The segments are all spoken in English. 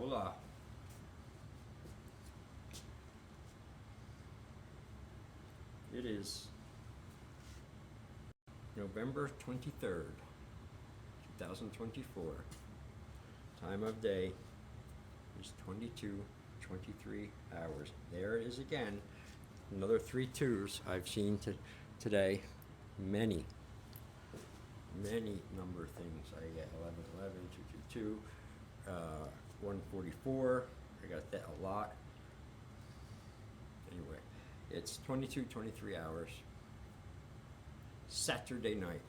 Hola. It is November 23rd, 2024. Time of day is 22:23 hours. There it is again. Another 3 twos I've seen today. Many number of things. I get 1111, 222, 144. I got that a lot. Anyway, it's 22:23 hours. Saturday night.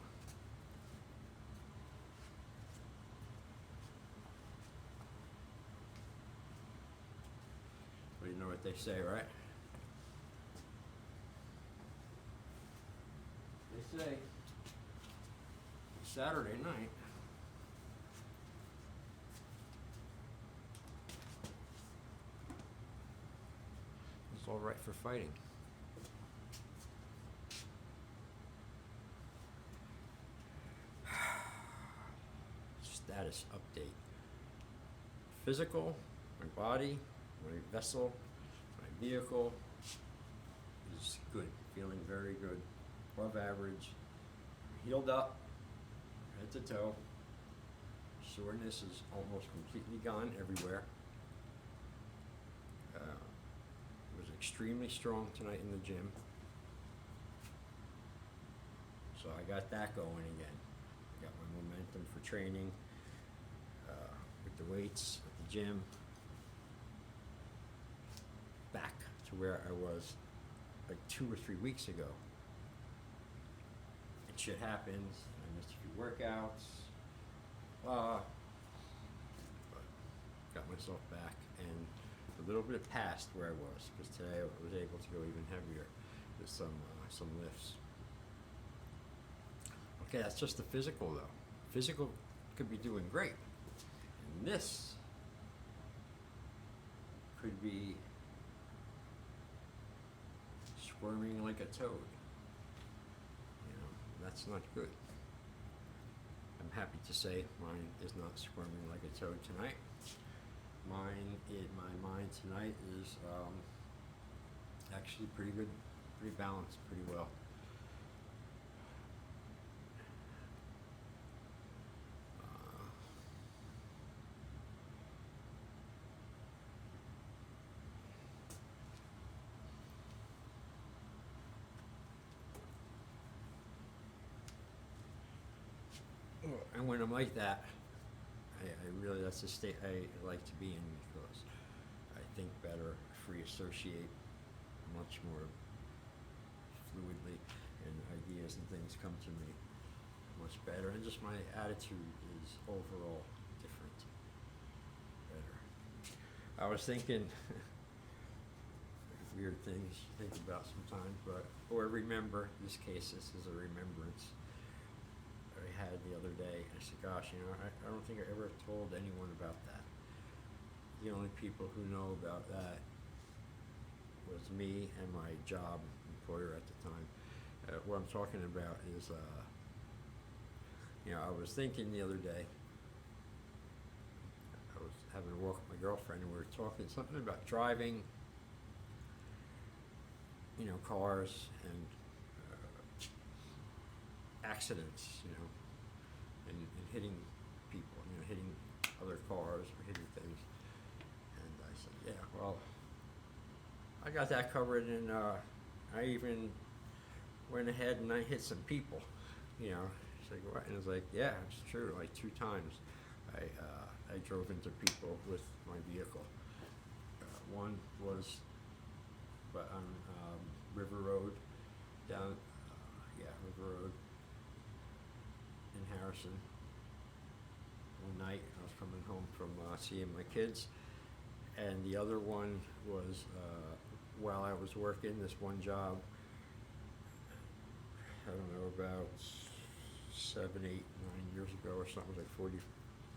Well, you know what they say, right? They say Saturday night is all right for fighting. Status update. Physical, my body, my vessel, my vehicle is good. Feeling very good. Above average. Healed up, head to toe. Soreness is almost completely gone everywhere. Was extremely strong tonight in the gym. So I got that going again. Got my momentum for training with the weights at the gym. Back to where I was like 2 or 3 weeks ago. And shit happens. I missed a few workouts. But got myself back and a little bit past where I was, because today I was able to go even heavier with some lifts. Okay, that's just the physical though. Physical could be doing great. And this could be squirming like a toad. You know, that's not good. I'm happy to say mine is not squirming like a toad tonight. My mind tonight is actually pretty good, pretty balanced, pretty well. And when I'm like that, I really, that's the state I like to be in, because I think better, free associate much more fluidly, and ideas and things come to me much better, and just my attitude is overall different, better. I was thinking, weird things to think about sometimes, but, or remember, in this case, this is a remembrance I had the other day. I said, gosh, you know, I don't think I ever told anyone about that. The only people who know about that was me and my job employer at the time. What I'm talking about is, you know, I was thinking the other day, I was having a walk with my girlfriend, and we were talking something about driving, you know, cars and accidents, you know, and hitting people, you know, hitting other cars or hitting things. And I said, yeah, well, I got that covered, and I even went ahead and I hit some people, you know. She's like, what? And it's like, yeah, it's true. Like 2 times I drove into people with my vehicle. One was on River Road, down, River Road in Harrison. One night I was coming home from seeing my kids, and the other one was while I was working this one job, I don't know, about 7, 8, 9 years ago or something, like 40,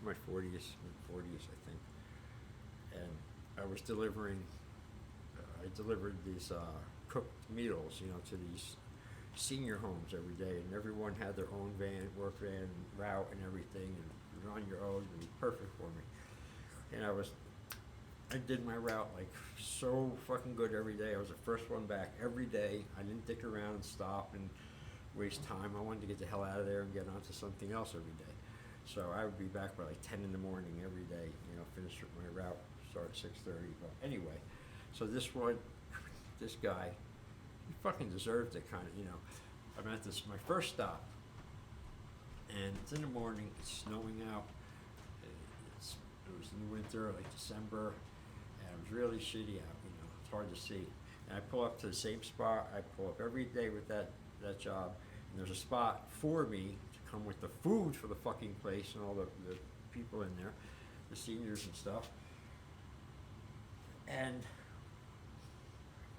my 40s, mid-40s, I think. And I was delivering, I delivered these cooked meals, you know, to these senior homes every day, and everyone had their own van, work van, route and everything, and you're on your own, and it was perfect for me. And I was I did my route like so fucking good every day. I was the first one back every day. I didn't dick around and stop and waste time. I wanted to get the hell out of there and get onto something else every day. So I would be back by like 10 in the morning every day, finish my route, start at 6:30. But anyway, so this guy, he fucking deserved it, kind of. I'm at my first stop, and it's in the morning, it's snowing out. It was in the winter, like December, and it was really shitty out, it's hard to see. And I pull up to the same spot. I pull up every day with that job, and there's a spot for me to come with the food for the fucking place and all the people in there, the seniors and stuff. And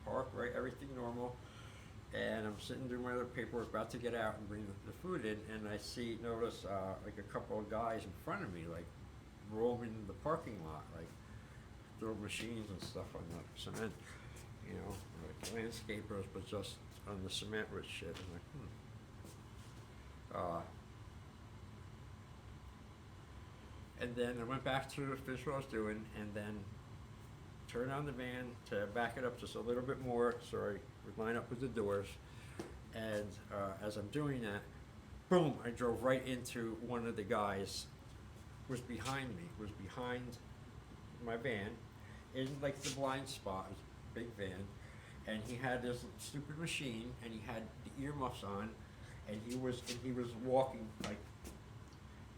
park, right, everything normal. And I'm sitting doing my other paperwork, about to get out and bring the food in, and I notice like a couple of guys in front of me, like roaming the parking lot, like throwing machines and stuff on the cement, like landscapers, but just on the cement with shit. I'm like, and then I went back to finish what I was doing, and then turned on the van to back it up just a little bit more so I would line up with the doors. And as I'm doing that, boom, I drove right into one of the guys was behind my van, in like the blind spot, it was a big van, and he had this stupid machine, and he had the earmuffs on, and he was walking like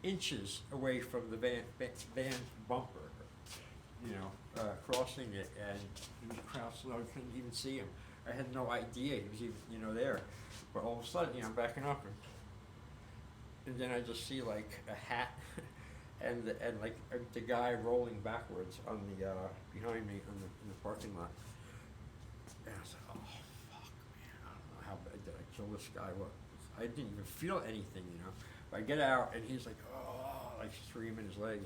inches away from the van bumper, crossing it, and he was crouched low. I couldn't even see him. I had no idea he was even, there. But all of a sudden, I'm backing up, and then I just see like a hat, and like the guy rolling backwards on the behind me in the parking lot. And I was like, oh fuck, man, I don't know how bad did I kill this guy? What? I didn't even feel anything, But I get out, and he's like, oh, like screaming his leg.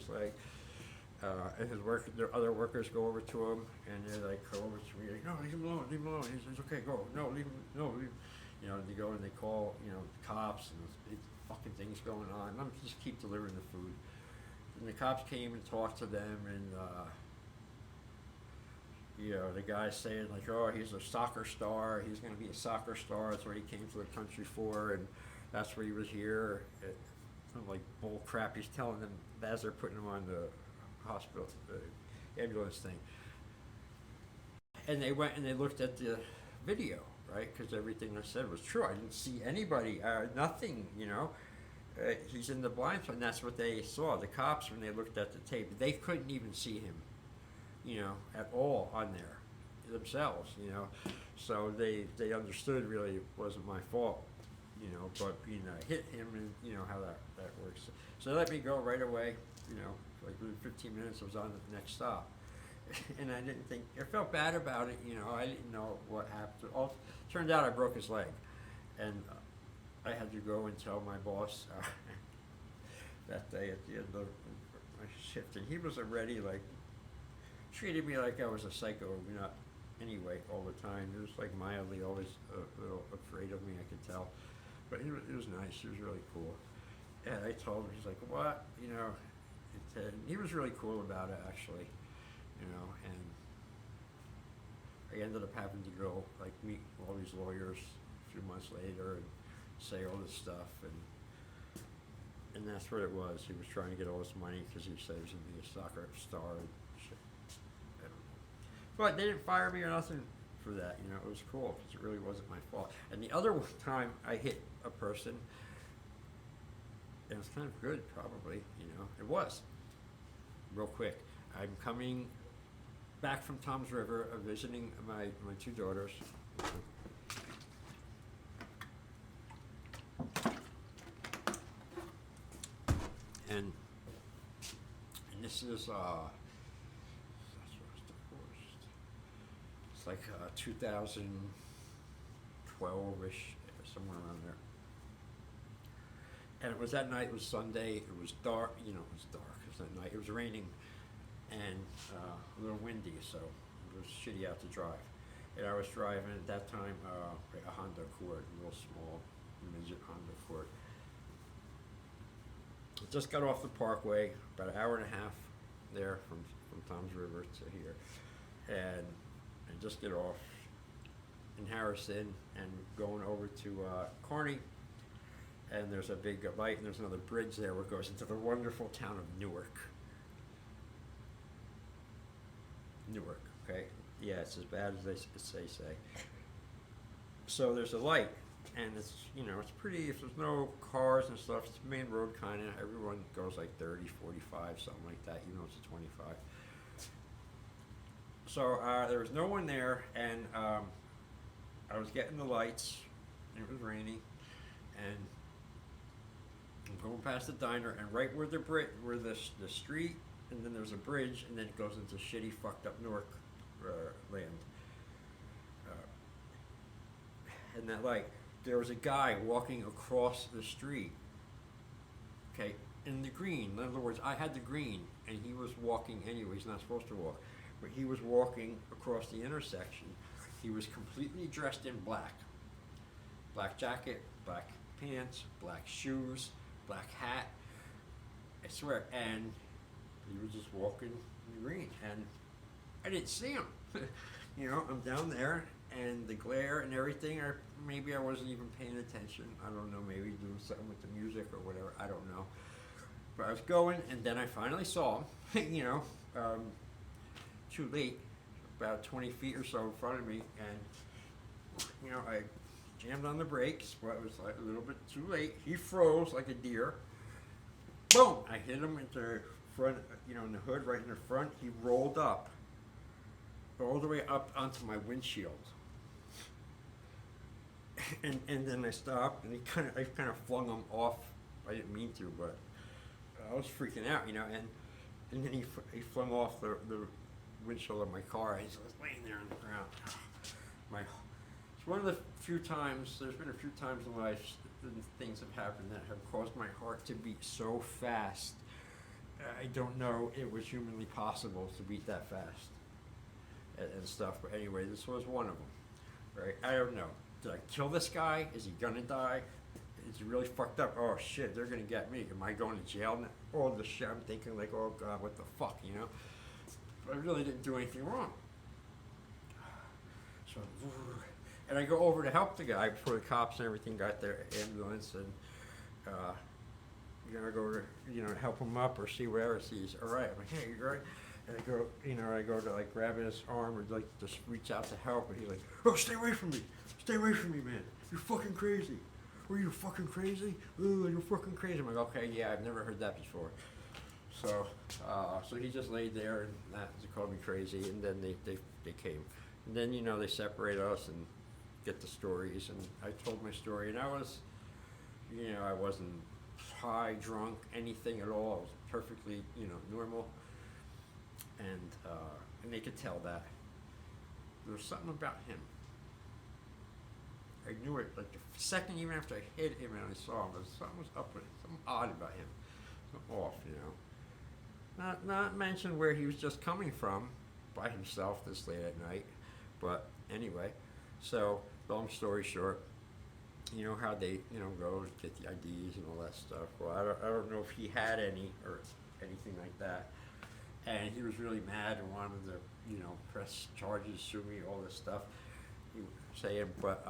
And the other workers go over to him, and they're like, come over to me, like, no, leave him alone. He's okay, go. No, leave him. They go and they call, the cops, and this fucking thing's going on. And I'm just keep delivering the food. And the cops came and talked to them, and the guy saying like, oh, he's a soccer star. He's going to be a soccer star. That's what he came to the country for, and that's why he was here. Some like bull crap. He's telling them as they're putting him on the hospital, the ambulance thing. And they went and they looked at the video, right? Because everything I said was true. I didn't see anybody, nothing, he's in the blind spot, and that's what they saw. The cops, when they looked at the tape, they couldn't even see him, at all on there themselves, So they understood really it wasn't my fault, but I hit him, and how that works. So they let me go right away, like within 15 minutes I was on the next stop. And I didn't think, I felt bad about it, I didn't know what happened. Turned out I broke his leg, and I had to go and tell my boss that day at the end of my shift, and he was already like, treated me like I was a psycho, anyway, all the time. He was like mildly always a little afraid of me, I could tell. But it was nice, he was really cool. And I told him, he's like, what, and he was really cool about it, actually, and I ended up having to go, like, meet all these lawyers a few months later and say all this stuff, and that's what it was. He was trying to get all this money because he said he was going to be a soccer star and shit. I don't know. But they didn't fire me or nothing for that, it was cool because it really wasn't my fault. And the other time I hit a person, it was kind of good, probably, it was. Real quick, I'm coming back from Tom's River, visiting my two daughters. And this is, it's like 2012-ish, somewhere around there. And it was that night, it was Sunday, it was dark, it was dark, it was that night, it was raining, and a little windy, so it was shitty out to drive. And I was driving at that time, a Honda Accord, a real small midget Honda Accord. I just got off the parkway, about an hour and a half there from Tom's River to here, and I just get off in Harrison and going over to Kearney, and there's a big light, and there's another bridge there where it goes into the wonderful town of Newark. Newark, okay? Yeah, it's as bad as they say. So there's a light, and it's, it's pretty, if there's no cars and stuff, it's a main road kind of, everyone goes like 30, 45, something like that, even though it's a 25. So there was no one there, and I was getting the lights, and it was raining, and I'm going past the diner, and right where the street, and then there's a bridge, and then it goes into shitty, fucked up Newark land. And that, like, there was a guy walking across the street, okay, in the green. In other words, I had the green, and he was walking anyway. He's not supposed to walk, but he was walking across the intersection. He was completely dressed in black. Black jacket, black pants, black shoes, black hat. I swear, and he was just walking in the green, and I didn't see him. I'm down there, and the glare and everything, or maybe I wasn't even paying attention. I don't know, maybe doing something with the music or whatever, I don't know. But I was going, and then I finally saw him, too late, about 20 feet or so in front of me, and, I jammed on the brakes, but it was like a little bit too late. He froze like a deer. Boom! I hit him in the front, in the hood, right in the front. He rolled up, all the way up onto my windshield. And then I stopped, and I kind of flung him off. I didn't mean to, but I was freaking out, and then he flung off the windshield of my car. He's laying there on the ground. It's one of the few times, there's been a few times in life that things have happened that have caused my heart to beat so fast. I don't know it was humanly possible to beat that fast and stuff. But anyway, this was one of them, right? I don't know. Did I kill this guy? Is he gonna die? Is he really fucked up? Oh shit, they're gonna get me. Am I going to jail now? All the shit. I'm thinking like, oh god, what the fuck, But I really didn't do anything wrong. So, and I go over to help the guy before the cops and everything got their ambulance, and I go to help him up or see whatever. He's all right. I'm like, hey, you all right? And I go to like grab his arm or like just reach out to help, and he's like, oh, stay away from me, man. You're fucking crazy. Were you fucking crazy? Ooh, you're fucking crazy. I'm like, okay, yeah, I've never heard that before. So he just laid there, and they called me crazy, and then they came, and then they separate us and get the stories, and I told my story, and I was, I wasn't high, drunk, anything at all. I was perfectly, normal, and they could tell that there was something about him. I knew it like the second, even after I hit him and I saw him, something was up with it, something odd about him, something off, Not mention where he was just coming from by himself this late at night, but anyway, so long story short, how they go to get the IDs and all that stuff. Well, I don't know if he had any or anything like that, and he was really mad and wanted to press charges, sue me, all this stuff. He was saying, but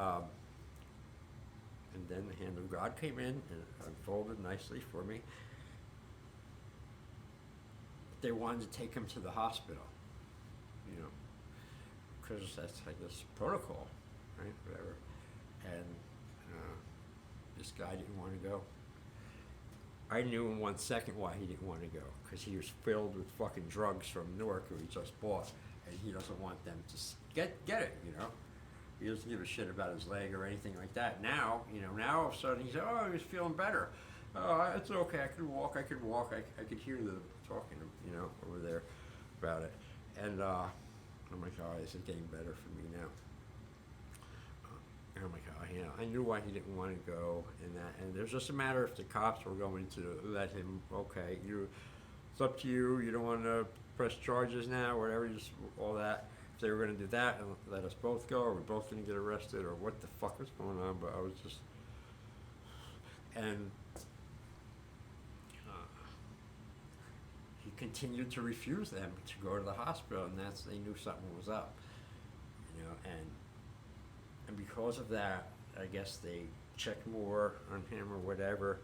and then the hand of God came in and unfolded nicely for me. They wanted to take him to the hospital, because that's like this protocol, right? Whatever. And this guy didn't want to go. I knew in 1 second why he didn't want to go, because he was filled with fucking drugs from Newark who he just bought, and he doesn't want them to get it, He doesn't give a shit about his leg or anything like that. Now, now all of a sudden he said, oh, he's feeling better. Oh, it's okay, I could walk. I could hear them talking, over there about it. And I'm like, oh, this is getting better for me now. And I'm like, oh, I knew why he didn't want to go, and there's just a matter if the cops were going to let him, okay, it's up to you, you don't want to press charges now, whatever, just all that. If they were going to do that and let us both go, or we're both going to get arrested, or what the fuck was going on, but I was just, and he continued to refuse them to go to the hospital, and they knew something was up, and because of that, I guess they checked more on him or whatever.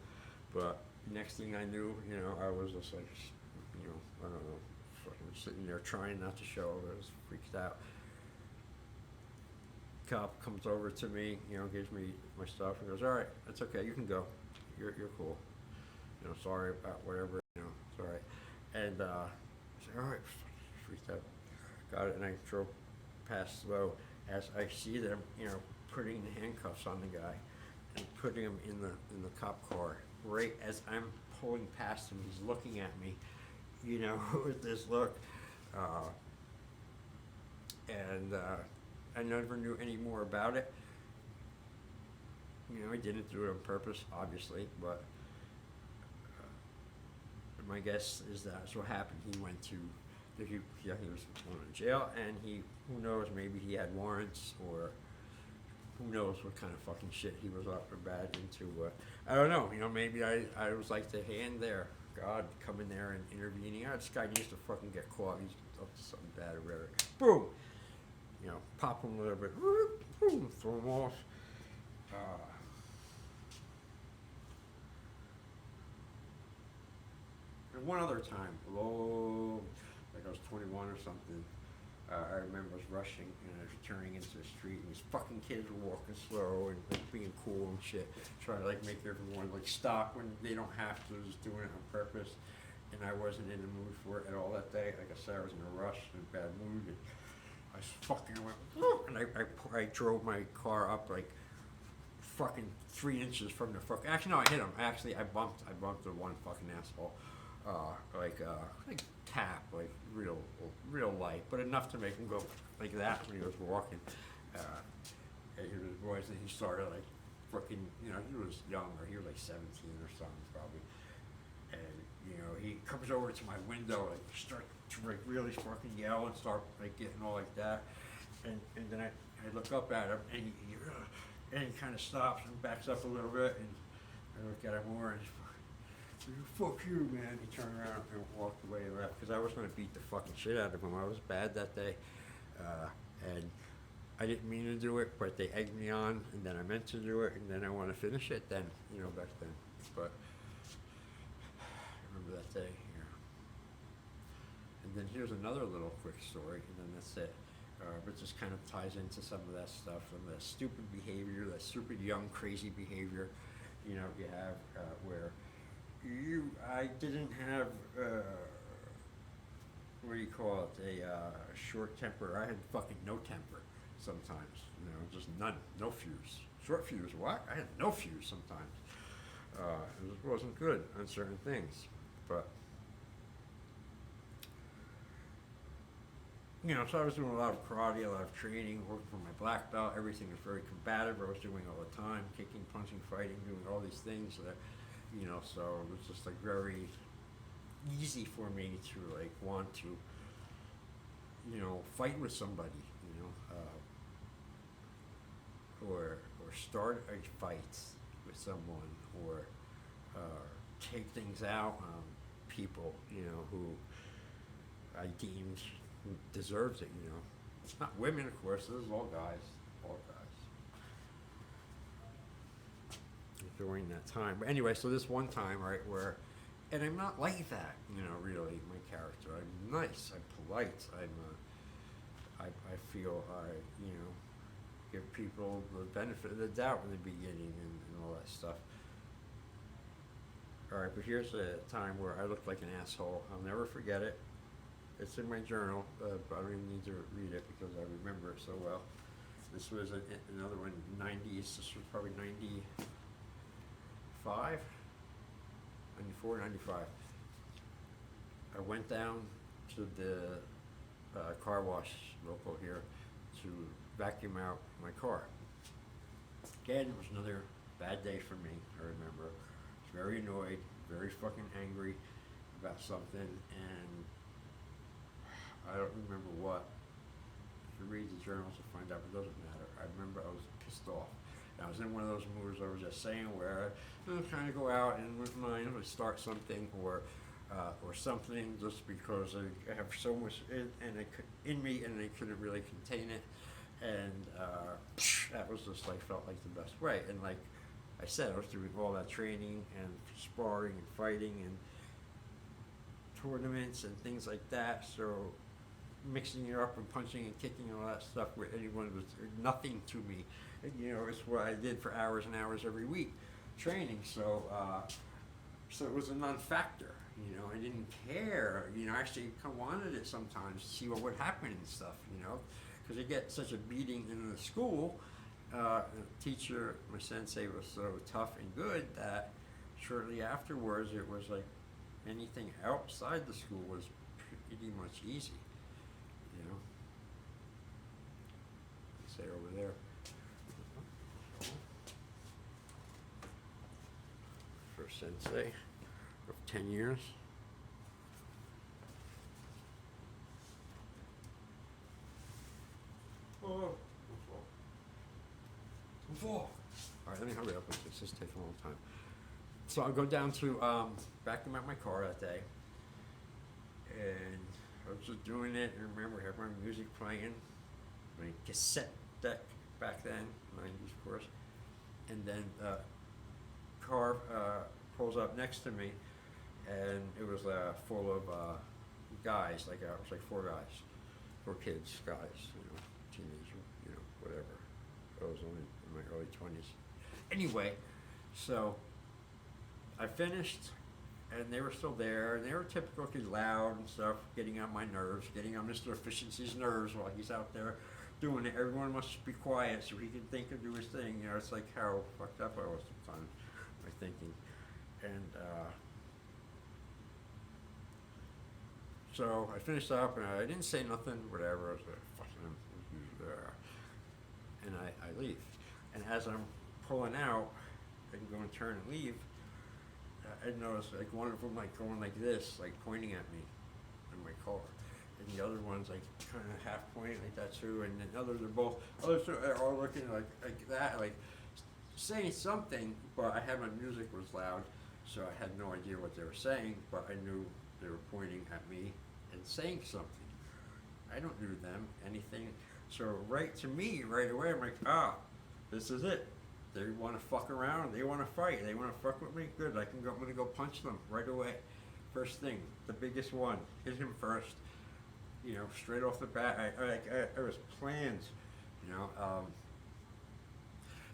But next thing I knew, I was just like, I don't know, fucking sitting there trying not to show. I was freaked out. Cop comes over to me, gives me my stuff and goes, "All right, that's okay, you can go. You're cool. Sorry about whatever. It's all right." And I said, "All right," freaked out. Got it, and I drove past slow as I see them, putting the handcuffs on the guy and putting him in the cop car. Right as I'm pulling past him, he's looking at me, with this look, and I never knew any more about it. I didn't do it on purpose, obviously, but my guess is that's what happened. He went to, he was going to jail, and who knows, maybe he had warrants, or who knows what kind of fucking shit he was up or bad into. I don't know, maybe I was like the hand there, God, coming there and intervening. This guy needs to fucking get caught. He's up to something bad or whatever. Boom! Pop him a little bit, boom, throw him off. And one other time, like I was 21 or something, I remember I was rushing and I was turning into the street, and these fucking kids were walking slow and like being cool and shit, trying to like make everyone like stop when they don't have to, just doing it on purpose. And I wasn't in the mood for it at all that day. Like I said, I was in a rush, in a bad mood, and I went, and I drove my car up like fucking 3 inches from the fucking. Actually, no, I hit him. I bumped the one fucking asshole. Like tap, like real light, but enough to make him go like that when he was walking. And he was boys, and he started like fucking, he was younger, he was like 17 or something probably, and he comes over to my window, like start to like really fucking yell and start like getting all like that, and then I look up at him, and he kind of stops and backs up a little bit, and I look at him more, and he's "Fuck you, man." He turned around and walked away and left, because I was going to beat the fucking shit out of him. I was bad that day, and I didn't mean to do it, but they egged me on, and then I meant to do it, and then I want to finish it then, back then. But I remember that day. And then here's another little quick story, and then that's it. But just kind of ties into some of that stuff, and the stupid behavior, that stupid young crazy behavior, you have where I didn't have, what do you call it, a short temper. I had fucking no temper sometimes, just none, no fuse. Short fuse, what? I had no fuse sometimes. It wasn't good on certain things, but, so I was doing a lot of karate, a lot of training, working for my black belt. Everything was very combative. I was doing all the time, kicking, punching, fighting, doing all these things that, so it was just like very easy for me to like want to, fight with somebody, or start a fight with someone, or take things out on people, who I deemed deserves it, It's not women, of course. This is all guys. During that time. But anyway, so this one time, right, where, and I'm not like that, really, my character. I'm nice, I'm polite, I feel I, give people the benefit of the doubt in the beginning and all that stuff. Alright, but here's a time where I looked like an asshole. I'll never forget it. It's in my journal, but I don't even need to read it because I remember it so well. This was another one, 90s, this was probably 94, 95. I went down to the car wash local here to vacuum out my car. Again, it was another bad day for me, I remember. I was very annoyed, very fucking angry about something, and I don't remember what. If you read the journals, you'll find out, it doesn't matter. I remember I was pissed off. I was in one of those moods I was just saying where I was trying to go out and with mine would start something, or or something, just because I have so much in me, and I couldn't really contain it, and that was just like felt like the best way. And like I said, I was doing all that training and sparring and fighting and tournaments and things like that. So mixing it up and punching and kicking and all that stuff with anyone was nothing to me. And, it's what I did for hours and hours every week, training. So it was a non-factor. I didn't care. I actually kind of wanted it sometimes to see what would happen and stuff. Because you get such a beating in the school. The teacher, my sensei, was so tough and good that shortly afterwards it was like anything outside the school was pretty much easy. Say over there. For sensei of 10 years. Oh, all right, let me hurry up. This just takes a long time. So I'll go down to back them at my car that day, and I was just doing it. And remember, I had my music playing, my cassette deck back then, 90s, of course. And then car pulls up next to me, and it was full of guys. It was like 4 guys, 4 kids, guys, teenager, whatever. I was only in my early 20s. Anyway, so I finished, and they were still there, and they were typically loud and stuff, getting on my nerves, getting on Mr. Efficiency's nerves while he's out there doing it. Everyone must be quiet so he can think and do his thing. It's like how fucked up I was sometimes, my thinking. And so I finished up, and I didn't say nothing, whatever. I was like, fucking him. And I leave. And as I'm pulling out and going to turn and leave, I noticed like one of them like going like this, like pointing at me in my car. And the other one's like kind of half pointing like that too. And then others are all looking like that, like saying something, but I had my music was loud, so I had no idea what they were saying, but I knew they were pointing at me and saying something. I don't do them anything. So right to me, right away, I'm like, this is it. They want to fuck around. They want to fight. They want to fuck with me. Good. I'm gonna go punch them right away. First thing, the biggest one, hit him first. Straight off the bat. I was planned.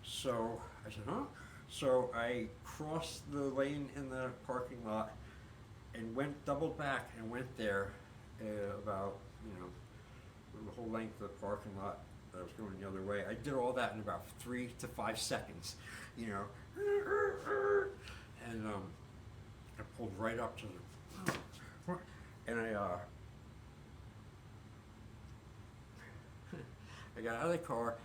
So I said, huh? So I crossed the lane in the parking lot and doubled back and went there about the whole length of the parking lot. I was going the other way. I did all that in about 3 to 5 seconds, and I pulled right up to the, and I got out of the car,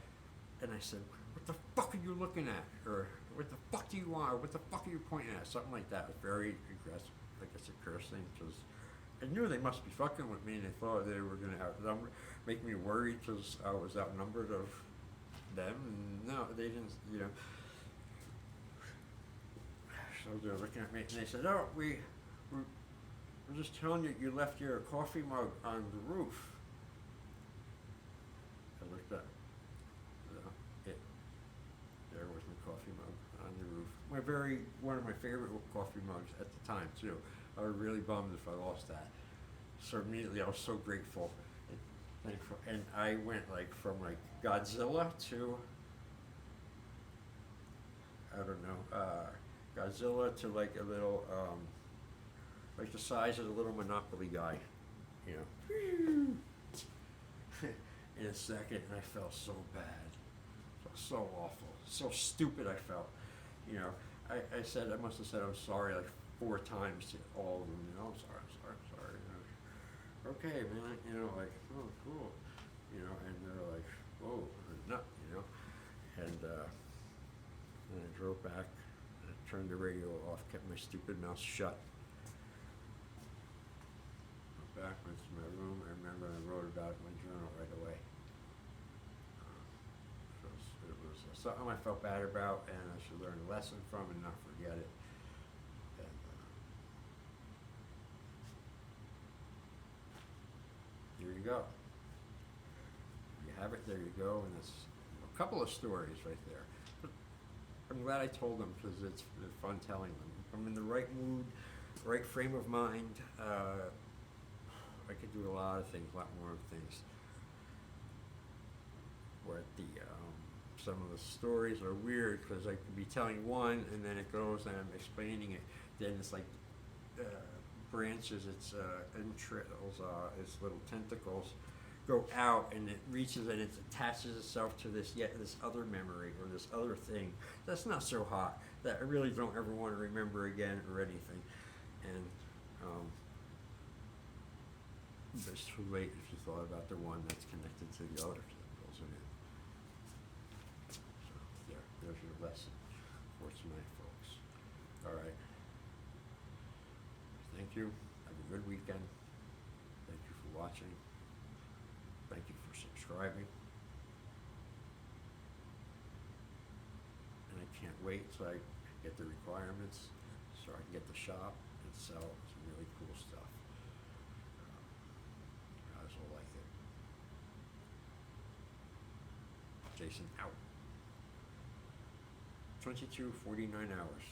and I said, "What the fuck are you looking at?" Or "What the fuck do you want?" Or "What the fuck are you pointing at?" Something like that. Very aggressive, like it's a cursing, because I knew they must be fucking with me, and they thought they were gonna make me worried because I was outnumbered of them. And no, they didn't. So they're looking at me, and they said, "Oh, we're just telling you, you left your coffee mug on the roof." I looked up. There was my coffee mug on the roof. One of my favorite coffee mugs at the time too. I was really bummed if I lost that. So immediately I was so grateful and thankful. And I went from Godzilla to, I don't know, Godzilla to a little, the size of the little Monopoly guy, in a second, and I felt so bad. So awful, so stupid I felt. I must have said I'm sorry 4 times to all of them. I'm sorry. Okay, man. Oh, cool. And they're like, whoa, nut. And I drove back, and I turned the radio off, kept my stupid mouth shut. Went back, went to my room. I remember I wrote about it in my journal right away. It was something I felt bad about, and I should learn a lesson from and not forget it. And you go. You have it, there you go, and it's a couple of stories right there. But I'm glad I told them because it's fun telling them. If I'm in the right mood, right frame of mind, I could do a lot of things, a lot more things. Where the some of the stories are weird because I could be telling one and then it goes and I'm explaining it. Then it's like branches, its entrails, its little tentacles go out and it reaches and it attaches itself to this other memory or this other thing that's not so hot that I really don't ever want to remember again or anything. And it's too late if you thought about the one that's connected to the other tentacles in it. So there's your lesson for tonight, folks. All right. Thank you. Have a good weekend. Thank you for watching. Thank you for subscribing. And I can't wait till I get the requirements so I can get the shop and sell some really cool stuff. You guys will like it. Jason out. 22:49 hours.